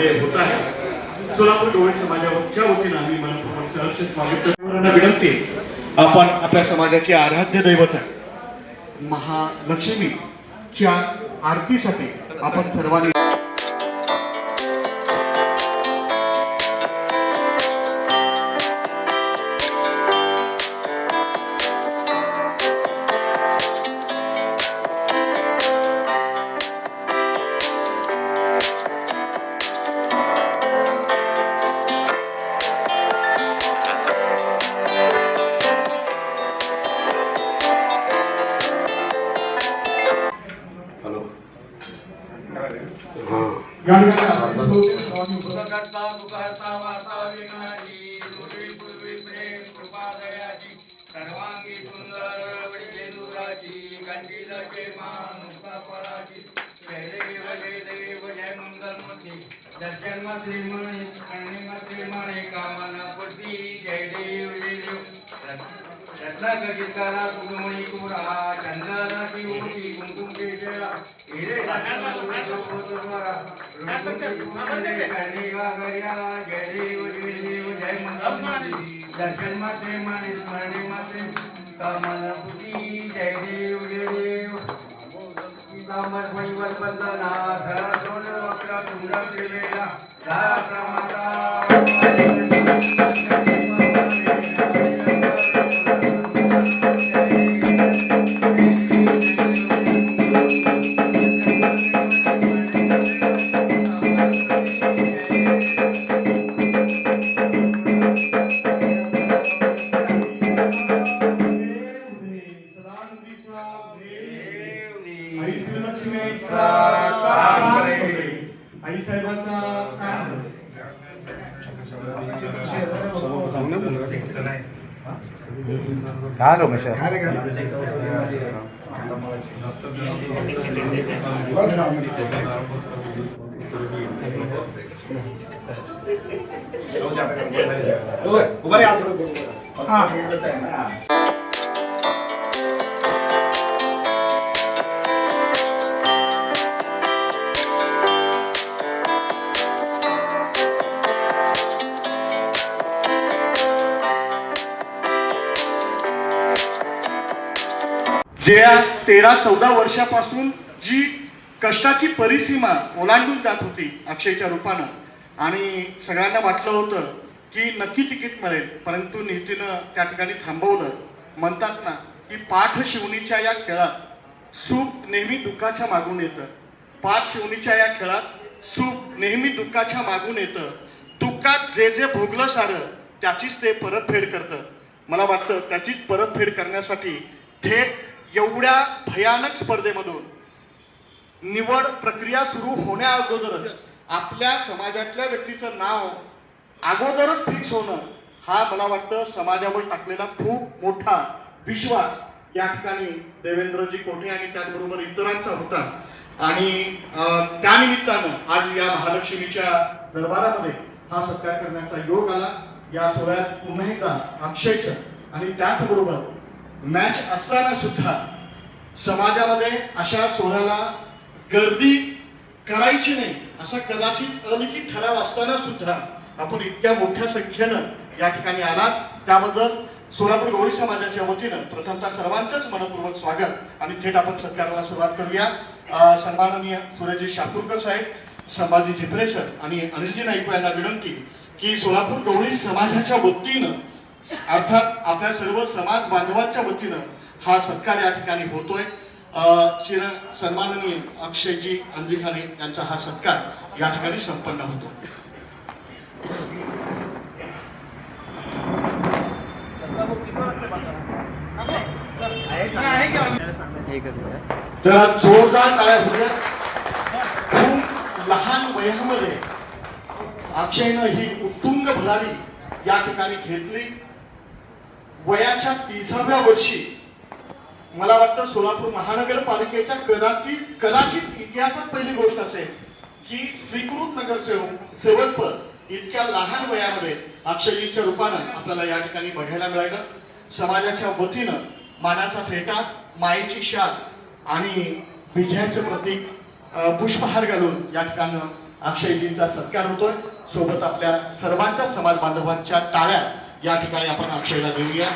मध्ये होत आहे. सोलापूर गवळी समाजाच्या वतीनं आम्ही मनपूर्वक सहर्ष स्वागत करतो. विनंती, आपण आपल्या समाजाचे आराध्य दैवत महालक्ष्मीच्या आरतीसाठी आपण सर्वांनी दर्शन मात्रे माने स्मरणे मात्रे कामनापुती जय देव कामर मणिवर बंदना धरा सोन वक्र तुंड त्रिवेला धारा प्रमाता आई साहेबांचा काय रमेश गेल्या 13-14 वर्षापासून जी कष्टाची परिसीमा ओलांडून जात होती अक्षयच्या रूपानं, आणि सगळ्यांना वाटलं होतं की नक्की तिकीट मिळेल, परंतु नीतीनं त्या ठिकाणी थांबवलं. म्हणतात ना की पाठ शिवणीच्या या खेळात सुख नेहमी दुःखाच्या मागून येतं. पाठ शिवणीच्या या खेळात सुख नेहमी दुःखाच्या मागून येतं. दुःखात जे जे भोगलं सारं त्याचीच ते परतफेड करतं. मला वाटतं त्याचीच परतफेड करण्यासाठी थेट एवढ्या भयानक स्पर्धेमधून निवड प्रक्रिया सुरू होण्या अगोदरच आपल्या समाजातल्या व्यक्तीचं नाव अगोदरच फिक्स होणं, हा मला वाटतं समाजावर टाकलेला खूप मोठा विश्वास या ठिकाणी देवेंद्रजी कोठे आणि त्याचबरोबर इतरांचा होता. आणि त्यानिमित्तानं आज या महालक्ष्मीच्या दरबारामध्ये हा सत्कार करण्याचा योग आला. या सोहळ्यात पुन्हा एकदा अक्षयचं आणि त्याचबरोबर मॅच असताना सुद्धा समाजामध्ये अशा सोहळ्याला गर्दी करायची नाही असा कदाचित अलिखित ठराव असताना सुद्धा आपण इतक्या मोठ्या संख्येनं या ठिकाणी आलात, त्याबद्दल सोलापूर गवळी समाजाच्या वतीनं प्रथमतः सर्वांचंच मनपूर्वक स्वागत. आणि थेट आपण सत्काराला सुरुवात करूया. सन्माननीय सूर्यजी शापूरकर साहेब, संभाजी झिपरे सर आणि अनिलजी नाईक यांना विनंती की सोलापूर गवळी समाजाच्या वतीनं अर्थात आपल्या सर्व समाज बांधवांच्या वतीनं हा सत्कार या ठिकाणी होतोय. सन्माननीय अक्षयजी अंजिखाने यांचा हा सत्कार या ठिकाणी संपन्न होतो. तर जोरदार टाळ्या होत्या. खूप लहान वयामध्ये अक्षयनं ही उत्तुंग भरारी या ठिकाणी घेतली. वयाच्या 30व्या वर्षी मला वाटतं सोलापूर महानगरपालिकेच्या कदाचित इतिहासात पहिली गोष्ट असेल की स्वीकृत नगरसेवक सेवकपद इतक्या लहान वयामध्ये अक्षयजीच्या रूपानं आपल्याला या ठिकाणी बघायला मिळालं. समाजाच्या वतीनं मानाचा फेटा, मायेची शाल आणि विजयाचं प्रतीक पुष्पहार घालून या ठिकाणी अक्षयजींचा सत्कार होतोय. सोबत आपल्या सर्वांच्या समाज बांधवांच्या टाळ्या या ठिकाणी आपण अक्षयला देऊया.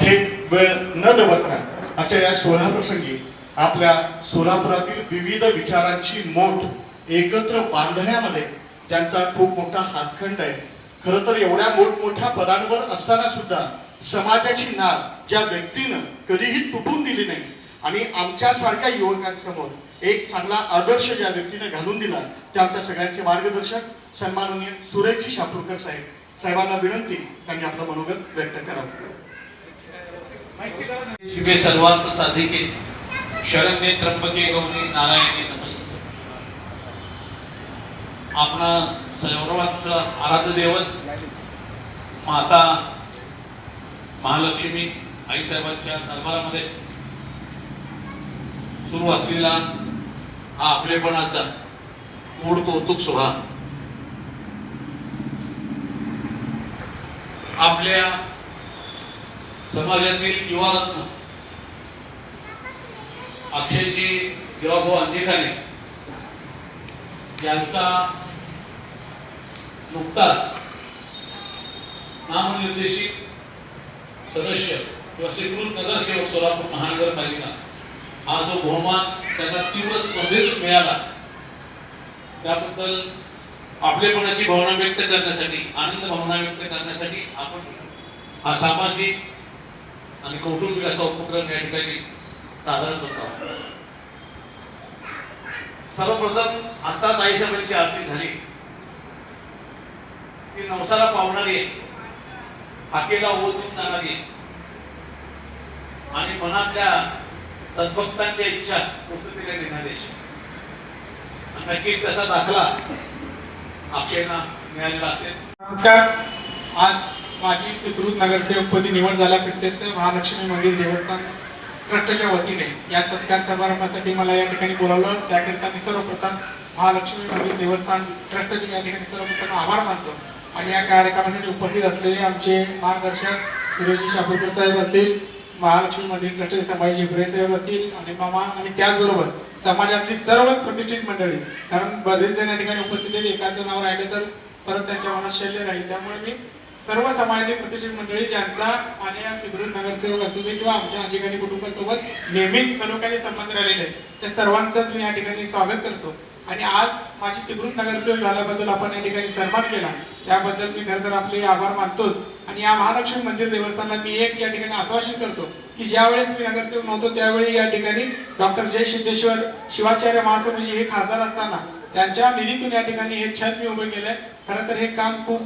थेट वेळ न दवडता अशा या सोहळा प्रसंगी आपल्या सोलापुरातील विविध विचारांची मोठ एकत्र बांधण्यामध्ये ज्यांचा खूप मोठा हातखंड आहे. खरं तर एवढ्या मोठमोठ्या पदांवर असताना सुद्धा समाजाची नाळ ज्या व्यक्तीनं कधीही तुटून दिली नाही आणि आमच्यासारख्या युवकांसमोर एक चांगला आदर्श ज्या व्यक्तीने घालून दिला ते आमच्या सगळ्यांचे मार्गदर्शक सन्माननीय सुरेशजी शापूरकर साहेबांना विनंती त्यांनी आपलं मनोगत व्यक्त करावं. शिवे सर्वार्थ साधिके शरण्ये त्र्यंबके गौरी नारायणी नमस्ते. आपणा सर्वांचं आराध्य दैवत माता महालक्ष्मी आईसाहेबांच्या दरबारामध्ये सुरू असलेला हा आपलेपणाचा मूळ कौतुक सोहळा आपल्या समाजातील युवारत्न अक्षयजी देवाभाऊ अंधेकारे यांचा नुकताच नामनिर्देशित सदस्य किंवा स्वीकृत नगरसेवक सोलापूर महानगरपालिका हा जो बहुमान त्यांना तीव्र स्पर्धेत मिळाला त्याबद्दल आपलेपणाची भावना व्यक्त करण्यासाठी आनंद भावना व्यक्त करण्यासाठी आपण हा सामाजिक आणि कौटुंबिक विकासाचा उपक्रम या ठिकाणी सादर करतो. सर्वप्रथम आताच आईसाहेबांची आरती झाली ती नवसाला पावणारी आहे, हाकेला ओळखून जाणारी आहे आणि मनातल्या सद्भक्तांच्या इच्छा पूर्ततेला देणारी आहे. नक्कीच त्याचा दाखला अक्षयना मिळालेला असेल. आज माझी स्वीकृत नगरसेवकपदी निवड झाल्याप्रत्यंत महालक्ष्मी मंदिर देवस्थान ट्रस्टच्या वतीने या सत्कार समारंभासाठी मला या ठिकाणी बोलावलं. त्याकरिता मी सर्वप्रथम महालक्ष्मी मंदिर देवस्थान ट्रस्टचे या ठिकाणी सर्वप्रथम आभार मानतो. आणि या कार्यक्रमासाठी उपस्थित असलेले आमचे मार्गदर्शक सुरेशजी शापूरकर साहेब असतील, महालक्ष्मी मंदिर ट्रस्टचे संभाजी हिवरे साहेब असतील आणि मामा आणि त्याचबरोबर समाजातली सर्वच प्रतिष्ठित मंडळी, कारण बरेच जण या ठिकाणी उपस्थित आहेत. एकाचं नाव राहिलं तर परत त्यांच्या मनात शैल्य राहील. त्यामुळे मी सर्व समाजातील प्रतिष्ठित मंडळी ज्यांचा आणि या स्वीकृत नगरसेवक असू दे किंवा आमच्या अंजिकानी कुटुंबासोबत नेहमीच सलोख्याने संबंध राहिलेले त्या सर्वांचंच मी या ठिकाणी स्वागत करतो. आणि आज माझी स्वीकृत नगरसेवक झाल्याबद्दल आपण या ठिकाणी सन्मान केला त्याबद्दल मी खरं तर आपले आभार मानतोच. आणि या महालक्ष्मी मंदिर देवस्थानाला मी एक या ठिकाणी आश्वासन करतो की ज्यावेळेस मी नगरसेवक नव्हतो त्यावेळी या ठिकाणी डॉक्टर जय सिद्धेश्वर शिवाचार्य महास्वामीजी हे खासदार असताना त्यांच्या निधीतून या ठिकाणी हे छत मी उभे केलंय. खरं तर हे काम खूप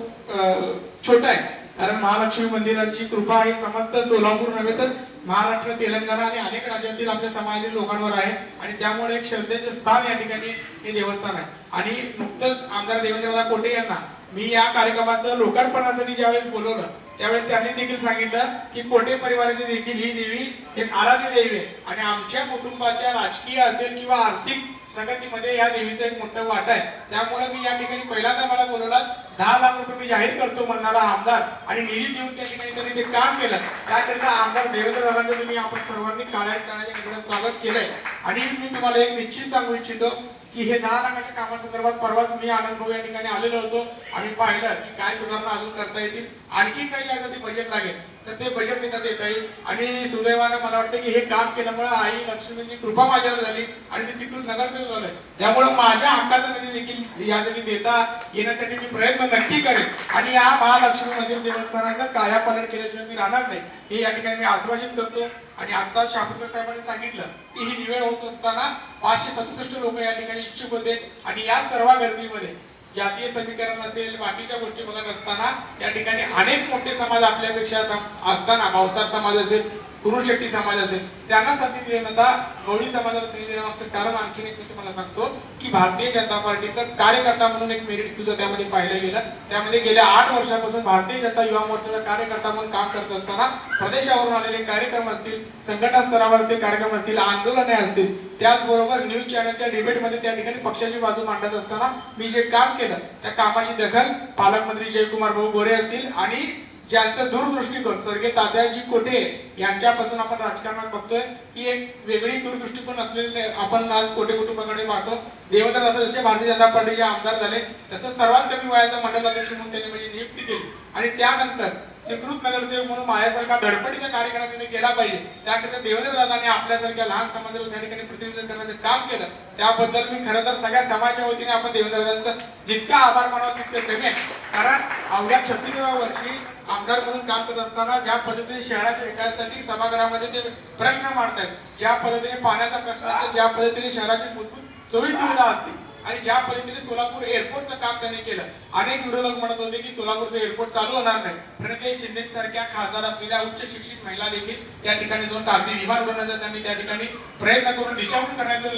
छोटं आहे, कारण महालक्ष्मी मंदिराची कृपा ही समस्त सोलापूर नव्हे तर महाराष्ट्र, तेलंगणा आणि अनेक राज्यातील आपल्या समाजातील लोकांवर आहे. आणि त्यामुळे एक श्रद्धेचे स्थान या ठिकाणी हे देवस्थान आहे. आणि नुकतंच आमदार देवेंद्रदादा कोटे यांना मी या कार्यक्रमाचं लोकार्पणासाठी ज्यावेळेस बोलवलं त्यावेळेस त्यांनी देखील सांगितलं की कोटे परिवाराची देखील ही देवी एक आराध्य देवी आहे आणि आमच्या कुटुंबाच्या राजकीय असेल किंवा आर्थिक प्रगतीमध्ये या देवीचं एक मोठं वाटा आहे. त्यामुळे मी या ठिकाणी पहिल्यांदा मला बोलवला 10 लाख रुपये मी जाहीर करतो म्हणणारा आमदार आणि निधी देऊन त्या ठिकाणी त्यांनी ते काम केलं. त्याकरिता आमदार देवेंद्रदादांचं तुम्ही आपण सर्वांनी काळ्या स्वागत केलंय. आणि मी तुम्हाला एक निश्चित सांगू इच्छितो की हे 10 लाखाच्या कामासंदर्भात परवाच मी आनंद भाऊ या ठिकाणी आलेलो होतो. आम्ही पाहिलं की काय सुधारणा अजून करता येतील, आणखी काही यासाठी बजेट लागेल तर ते बजेट देण्यात येत आहे. आणि सुदैवानं मला वाटतं की हे काम केल्यामुळे आई लक्ष्मीची कृपा माझ्यावर झाली आणि ते तिकडून नगरसेवक झालंय. त्यामुळे माझ्या हक्काचं निधी देखील यासाठी देता येण्यासाठी मी प्रयत्न नक्की करेन. आणि या महालक्ष्मी मंदिर देवस्थानाचं कायापालट केल्याशिवाय मी राहणार नाही हे या ठिकाणी मी आश्वासन करतो. आणि आता शापूरकर साहेबांनी सांगितलं की ही निवड होत असताना 567 लोक या ठिकाणी इच्छुक होते. आणि या सर्व गर्दीमध्ये जातीय समीकरण असेल बाकीच्या गोष्टी बघत असताना या ठिकाणी अनेक मोठे समाज आपल्यापेक्षा असताना मावसार समाज असेल, कुरुशेट्टी समाज असेल, त्यांना संधी देण्याचा गवळी समाजाला संधी देण्यामागचं कारण आणखी एक मी तुम्हाला सांगतो की भारतीय जनता पार्टीचा कार्यकर्ता म्हणून एक मेरिट सुद्धा त्यामध्ये पाहिलं गेलं. त्यामध्ये गेल्या 8 वर्षापासून भारतीय जनता युवा मोर्चाचा कार्यकर्ता म्हणून काम करत असताना प्रदेशावरून आलेले कार्यक्रम असतील, संघटना स्तरावरचे कार्यक्रम असतील, आंदोलने असतील, त्याचबरोबर न्यूज चॅनलच्या डिबेटमध्ये त्या ठिकाणी पक्षाची बाजू मांडत असताना मी जे काम केलं त्या कामाची दखल पालकमंत्री जयकुमार भाऊ गोरे असतील आणि ज्यांचं दूरदृष्टिकोन स्वर्गीय तात्याजी कोठे यांच्यापासून आपण राजकारणात बघतोय की एक वेगळी दूरदृष्टिकोन असलेले आपण आज कोठे कुटुंबाकडे पाहतो. देवेंद्र दादा जसे भारतीय जनता पार्टीचे आमदार झाले तसं सर्वात कमी वयाचा मंडलाध्यक्ष म्हणून त्यांनी म्हणजे नियुक्ती केली आणि त्यानंतर स्वीकृत नगरसेवक म्हणून माझ्यासारखा धडपडीचा कार्यक्रम त्यांनी केला पाहिजे. त्याकरिता देवेंद्र दादांनी आपल्यासारख्या लहान समाजाला त्या ठिकाणी प्रतिनिधित्व करण्याचं काम केलं. त्याबद्दल मी खरं तर सगळ्या समाजाच्या वतीने आपण देवेंद्र दादांचा जितका आभार मानावा तितके कमी आहे. कारण अवघ्या 36व्या वर्षी आमदार म्हणून काम करत असताना ज्या पद्धतीने शहराच्या विकासासाठी सभागृहामध्ये ते प्रश्न मांडतात, ज्या पद्धतीने पाण्याचा प्रश्न असतो, ज्या पद्धतीने शहराची मूलभूत सोयी सुविधा असते आणि ज्या पद्धतीने सोलापूर एअरपोर्टचं काम त्यांनी केलं. अनेक विरोधक म्हणत होते की सोलापूरचं एअरपोर्ट चालू होणार नाही, प्रणिती शिंदे सारख्या खासदार असलेल्या उच्च शिक्षित महिला देखील त्या ठिकाणी जाऊन कागदी विमान बनवण्याचा त्यांनी त्या ठिकाणी प्रयत्न करून दिशाभूल करण्याचा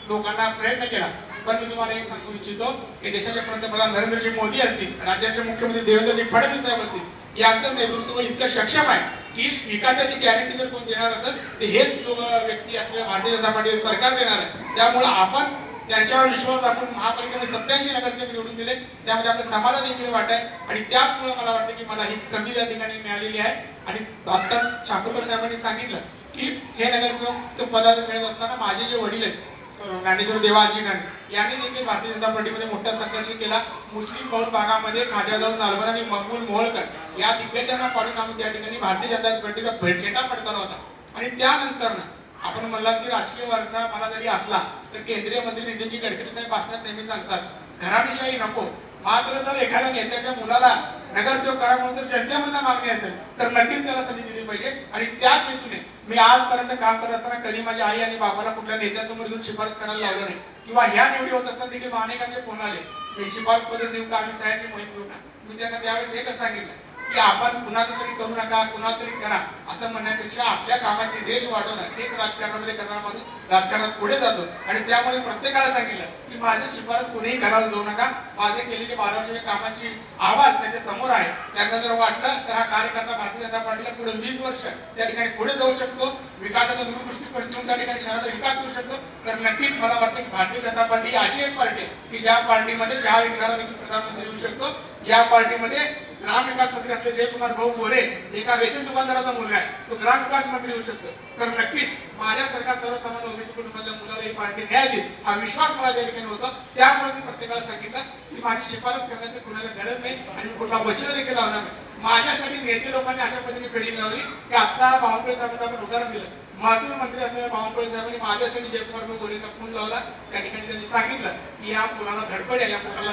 लोकांना प्रयत्न केला. पण मी तुम्हाला एक सांगू इच्छितो की देशाचे पंतप्रधान नरेंद्रजी मोदी असतील, राज्याचे मुख्यमंत्री देवेंद्रजी फडणवीस साहेब असतील, यांचं नेतृत्व इतकं सक्षम आहे की विकासाची गॅरंटी जर कोण देणार असेल तर हेच व्यक्ती असलेल्या भारतीय जनता पार्टी सरकार देणार आहे. त्यामुळे आपण त्यांच्यावर विश्वास दाखवून महापालिकेने 87 नगरसेवक निवडून दिले. त्यामध्ये आपल्या समाजाला देखील वाटत आहे आणि त्याचमुळे मला वाटतं की मला ही संधी त्या ठिकाणी मिळालेली आहे. आणि आता शाकुकर साहेबांनी सांगितलं की हे नगरसेवक पदावर मिळत असताना माझे जे वडील आहेत ज्ञानेश्वर देवाजी यांनी देखील भारतीय जनता पार्टीमध्ये मोठा संघर्ष केला. मुस्लिम बहुल भागामध्ये खाजाजाऊ नालवर आणि मकबूल मोहोळकर या दिग्गजांना पाडून आम्ही त्या ठिकाणी भारतीय जनता पार्टीचा भेटघेटा पडताना होता. आणि त्यानंतर आपण म्हणला की राजकीय वारसा मला जरी असला तर केंद्रीय मंत्री नितीन गडकरी साहेब भाषणात नेहमी सांगतात घराणेशाही नको, मात्र जर एखाद्या नेत्याच्या मुलाला नगरसेवक करा म्हणून जर जनतेमध्ये मागणी असेल तर नक्कीच त्याला संधी दिली पाहिजे. आणि त्याच हेतूने मी आजपर्यंत काम करत असताना कधी माझ्या आई आणि बाबाला कुठल्या नेत्यासमोर घेऊन शिफारस करायला लावलं नाही किंवा ह्या निवडी होत असताना देखील अनेकांचे फोन आले मी शिफारस पद्धत देऊ का, आम्ही सह्याची मोहीम घेऊ का. मी त्यांना त्यावेळेस एकच सांगितलं की आपण कुणाचं तरी करू नका, कुणाचं तरी करा असं म्हणण्यापेक्षा आपल्या कामाची रेष वाढवणं हेच राजकारणामध्ये करणार माणूस राजकारणात पुढे जातो. आणि त्यामुळे प्रत्येकाला सांगितलं की माझी शिफारस कुणीही करायला जाऊ नका. माझे केलेली 12 वर्षाच्या कामाची आवाज त्याच्या समोर आहे. त्यांना जर वाटलं तर हा कार्यकर्ता भारतीय जनता पार्टीला पुढे 20 वर्ष त्या ठिकाणी पुढे जाऊ शकतो, विकासाचा दूरदृष्टीकोन ठेवून त्या ठिकाणी शहराचा विकास करू शकतो. तर नक्कीच मला वाटतं की भारतीय जनता पार्टी ही अशी एक पार्टी की ज्या पार्टीमध्ये चहा विकणारा देखील प्रधानमंत्री होऊ शकतो. या पार्टीमध्ये ग्रामविकास मंत्री असले जयकुमार भाऊ गोरे एका रेशन दुकानदाराचा मुलगा आहे, तो ग्रामविकास मंत्री होऊ शकतो. तर नक्कीच माझ्यासारखा सर्वसामान्य ओबीसी कुटुंबाच्या मुलाला ही पार्टी न्याय देईल हा विश्वास मला त्या ठिकाणी होता. त्यामुळे मी प्रत्येकाला सांगितलं की माझी शिफारस करण्याची कुणाला गरज नाही आणि मी कुठला वशिला देखील लावणार नाही. माझ्यासाठी नेते लोकांनी अशा पद्धतीने फेडी लावली की आता बावनकुळे साहेबांना आपण उदाहरण दिलं. महसूल मंत्री असलेल्या बावनकुळे साहेबांनी माझ्यासाठी जयकुमार भाऊ गोरेचा फोन लावला. त्या ठिकाणी त्यांनी सांगितलं की या मुलाला धडपड आहे, या मुलाला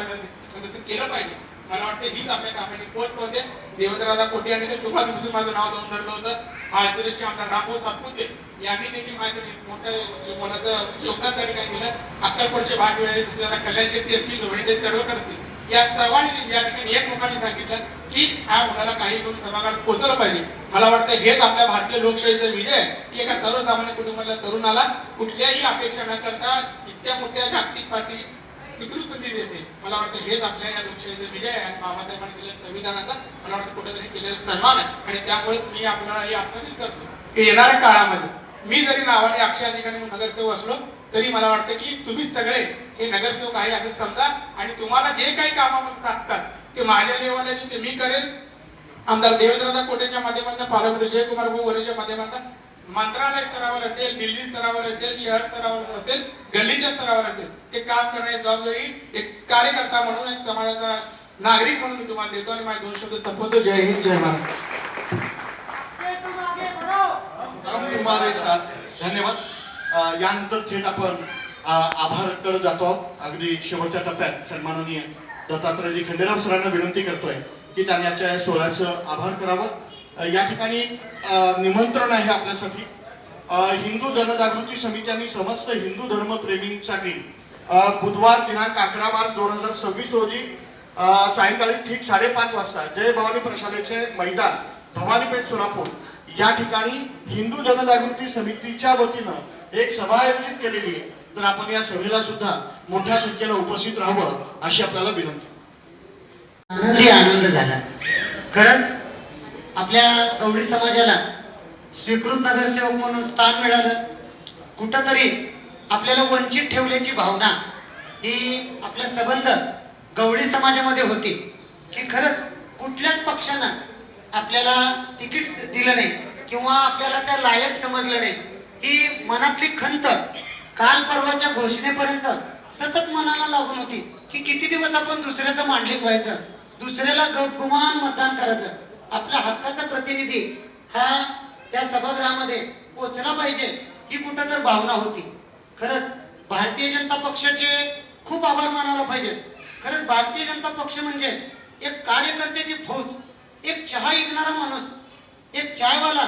केलं पाहिजे. मला वाटतं हीच आपल्या कामाची पोस्ट होते. देवेंद्रदादा कोटे यांनी ते सुभाष दिवशी माझं नाव जाऊन धरलं होतं. आळचुरीचे आमदार रामभाऊ सातपुते यांनी देखील माझ्यासाठी मोठं मोलाचं योगदान त्या ठिकाणी दिलं. अक्कलकोटचे भाग कल्याण शेट्टी असतील, लोहणीचे चळवळकर असतील, या सर्वांनी या ठिकाणी एक लोकांनी सांगितलं की ह्या मुलाला काही करून सभागृहात पोहोचलं पाहिजे. मला वाटतं हेच आपल्या भारतीय लोकशाहीचा विजय आहे की एका सर्वसामान्य कुटुंबाला तरुणाला कुठल्याही अपेक्षा न करता इतक्या मोठ्या जागतिक पार्टी स्वीकृत संधी देते. मला वाटतं हेच आपल्या या लोकशाहीचा विजय आहे. बाबासाहेबांनी केलेल्या संविधानाचा मला वाटतं कुठेतरी केलेला सन्मान आहे. आणि त्यामुळेच मी आपल्याला हे आत्मसात करतो की येणाऱ्या काळामध्ये मी जरी नावाने अक्षय अधिकारी नगरसेवक असलो तरी मला वाटतं की तुम्ही सगळे हे नगरसेवक आहे असं समजा आणि तुम्हाला जे काही कामामध्ये लागतात ते माझ्या लेवलला ते मी करेल. आमदार देवेंद्रनाथ कोटेच्या माध्यमातून, पालकमंत्री जयकुमार भाऊ गोरेच्या माध्यमातून मंत्रालय स्तरावर असेल, दिल्ली स्तरावर असेल, शहर स्तरावर असेल, गल्लीच्या स्तरावर असेल ते काम करण्याची जबाबदारी एक कार्यकर्ता म्हणून, एक समाजाचा नागरिक म्हणून मी तुम्हाला देतो. आणि माझे 2 शब्द संपवतो. जय हिंद, जय महाराष्ट्र. धन्यवाद. यानंतर थेट आपण आभारकडे जातो. अगदी शेवटच्या टप्प्यात सन्माननीय दत्तात्रयजी खंडेराव सरांना विनंती करतोय की त्यांनी आजच्या सोहळ्याचं आभार करावं. या ठिकाणी निमंत्रण आहे आपल्यासाठी. हिंदू जनजागृती समिती आणि समस्त हिंदू धर्मप्रेमींसाठी बुधवार दिनांक 11 मार्च 2026 रोजी सायंकाळी ठीक 5:30 वाजता जय भवानी प्रशालेचे मैदान, भवानीपेठ, सोलापूर या ठिकाणी हिंदू जनजागृती समितीच्या वतीनं एक सभा आयोजित केलेली आहे. तर आपण या सभेला सुद्धा मोठ्या संख्येनं उपस्थित राहावं अशी आपल्याला विनंती. आनंद झाला. खरंच आपल्या गवळी समाजाला स्वीकृत नगरसेवक म्हणून स्थान मिळालं. कुठंतरी आपल्याला वंचित ठेवल्याची भावना ही आपल्या सबंध गवळी समाजामध्ये होती की खरंच कुठल्याच पक्षानं आपल्याला तिकीट दिलं नाही किंवा आपल्याला त्या लायक समजलं नाही, ही मनातली खंत काल परवाच्या घोषणेपर्यंत सतत मनाला लागून होती की किती दिवस आपण दुसऱ्याचं मांडलिक व्हायचं, दुसऱ्याला गुमान मतदान करायचं. आपल्या हक्काचा प्रतिनिधी हा त्या सभागृहामध्ये पोचला पाहिजे ही कुठं तर भावना होती. खरंच भारतीय जनता पक्षाचे खूप आभार मानायला पाहिजे. खरंच भारतीय जनता पक्ष म्हणजे एक कार्यकर्त्याची फौज, एक चहा विकणारा माणूस, एक चायवाला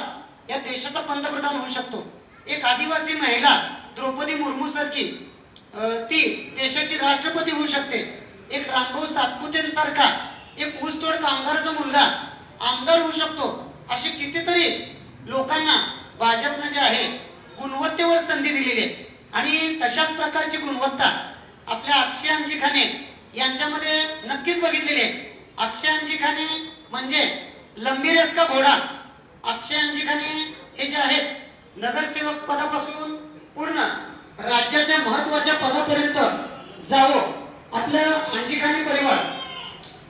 या देशाचा पंतप्रधान होऊ शकतो. एक आदिवासी महिला द्रौपदी मुर्मू सारखी ती देशाची राष्ट्रपती होऊ शकते. एक रामभाऊ सातपुतेंसारखा एक ऊसतोड कामगाराचा मुलगा आमदार होऊ शकतो. असे कितीतरी लोकांना भाजपनं जे आहे गुणवत्तेवर संधी दिलेली आहे आणि तशाच प्रकारची गुणवत्ता आपल्या अक्षय अंजिखाने यांच्यामध्ये नक्कीच बघितलेली आहे. अक्षय अंजिखाने म्हणजे लंबी रेस का घोडा. अक्षय अंजिखाने हे जे आहेत नगरसेवक पदापासून पूर्ण राज्याच्या महत्वाच्या पदापर्यंत जावं. आपलं अंजिखाने परिवार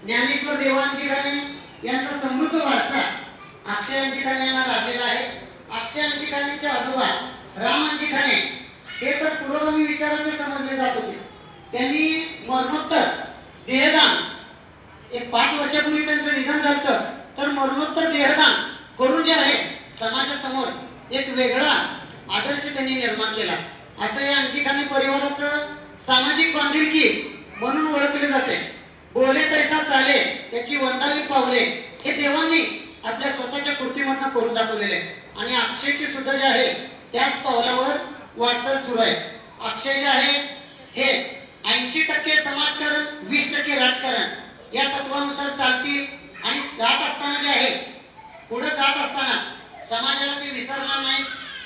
ज्ञानेश्वर देवा अंजिखाने यांचा समृद्ध वारसा अक्षय अंजिखाने यांना लाभलेला आहे. अक्षय अंजिखानेचे आजोबा राम अंजिखाने हे तर पुरोगामी विचाराचे समजले जात होते. त्यांनी मरणोत्तर देहदान एक 5 वर्षापूर्वी त्यांचं निधन झालं, तर मरणोत्तर देहदान करून जे आहे समाजासमोर एक वेगळा आदर्श त्यांनी निर्माण केला. असं या अंजिखाने परिवाराचं सामाजिक बांधिलकी म्हणून ओळखले जाते. बोले तैसा चाले त्याची वंदावी पावले हे देवांनी आपल्या स्वतःच्या कृतीमधनं करून दाखवलेले आणि अक्षयची सुद्धा जे आहे त्याच पावलावर वाटचाल सुरू आहे. अक्षय जे आहे हे 80% समाजकारण 20% राजकारण या तत्वानुसार चालतील आणि जात असताना जे आहे पुढे जात असताना समाजाला ते विसरणार नाही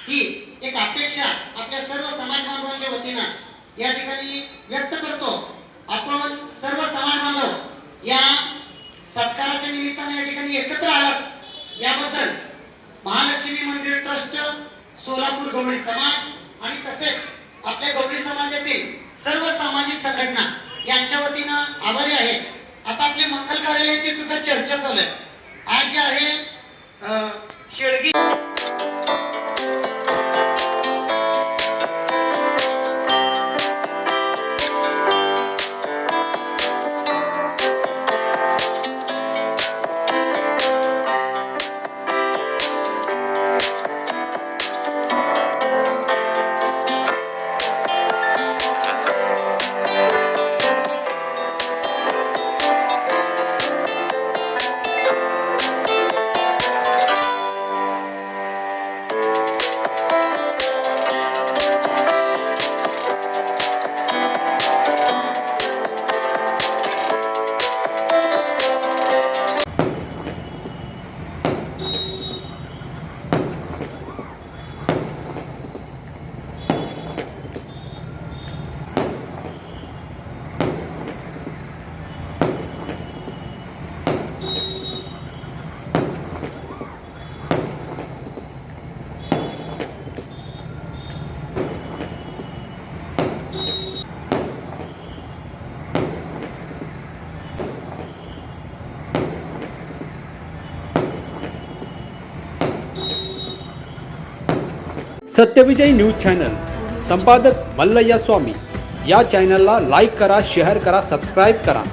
ही एक अपेक्षा आपल्या सर्व समाज बांधवांच्या वतीनं या ठिकाणी व्यक्त करतो. आपण सर्व समाज बांधव या सत्काराच्या निमित्ताने या ठिकाणी एकत्र आलात याबद्दल महालक्ष्मी मंदिर ट्रस्ट, सोलापूर गवळी समाज आणि तसेच आपल्या गवळी समाजातील सर्व सामाजिक संघटना यांच्या वतीनं आभारी आहे. आता आपल्या मंगल कार्यालयाची सुद्धा चर्चा चालू आहे. आज जे आहे शेळगी सत्यविजय न्यूज चॅनल संपादक मल्लय्या स्वामी या चॅनलला लाईक करा, शेअर करा, सबस्क्राईब करा.